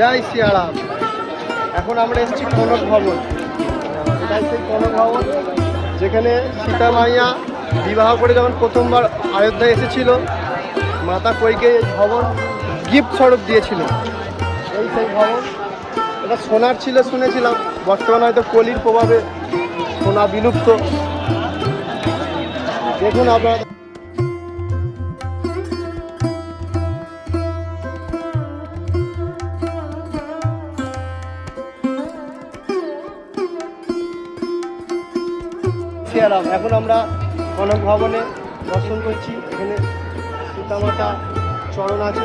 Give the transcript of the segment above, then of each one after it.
জয় শ্রীরাম। এখন আমরা এসেছি কনক ভবন। এটাই সেই কনক ভবন যেখানে সীতা মাইয়া বিবাহ করে যখন প্রথমবার অযোধ্যায় এসেছিল, মাতা কৈকেয়ী এই ভবন গিফট স্বরূপ দিয়েছিল। এই সেই ভবন, এটা সোনার ছিল শুনেছিলাম, বর্তমানে হয়তো কলির প্রভাবে সোনা বিলুপ্ত। দেখুন আপনারা শ্রীরাম। এখন আমরা কনক ভবনে দর্শন করছি। এখানে সীতামাতা চরণ আছে,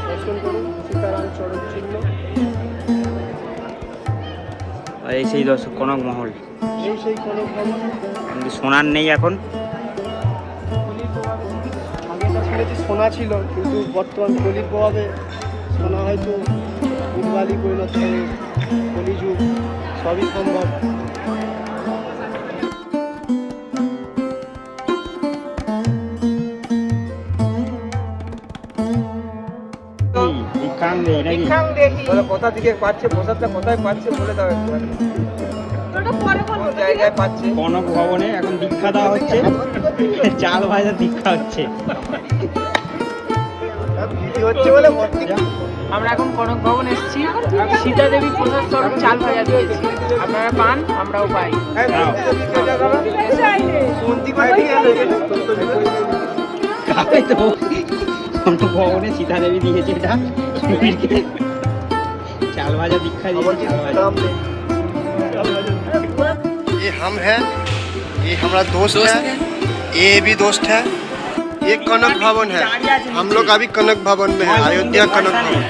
দর্শন করুন সীতারাম চরণ চিহ্ন। এই সেই দর্শক কনক মহল, এই সেই কনক ভবন। কিন্তু সোনার নেই এখন। আগেটা শুনেছি সোনা ছিল, কিন্তু বর্তমান কলির প্রভাবে সোনা হয়তো উদ্বালি পরিণত হবে, কলিযুগ, সবই সম্ভব। কোথা থেকে পাচ্ছে প্রসাদটা, কোথায় পাচ্ছে বলে দাও একবার। জায়গায় পাচ্ছে কনক ভবনে এখন দীক্ষা দেওয়া হচ্ছে, চাল ভাজা দীক্ষা হচ্ছে। আমরা এখন কনক ভবন এসেছি, সীতা দেবী প্রসাদ স্বরূপ চাল ভাজা দিয়েছি। আপনারা পান, আমরাও পাই। কনক ভবনে সীতা দেবী দিয়েছে এটা চাল ভাজা দীক্ষা দিয়েছে। ये हम हैं, ये हमारा दोस्त है, ये भी दोस्त है। ये कनक भवन है, हम लोग अभी कनक भवन में है, अयोध्या कनक भवन।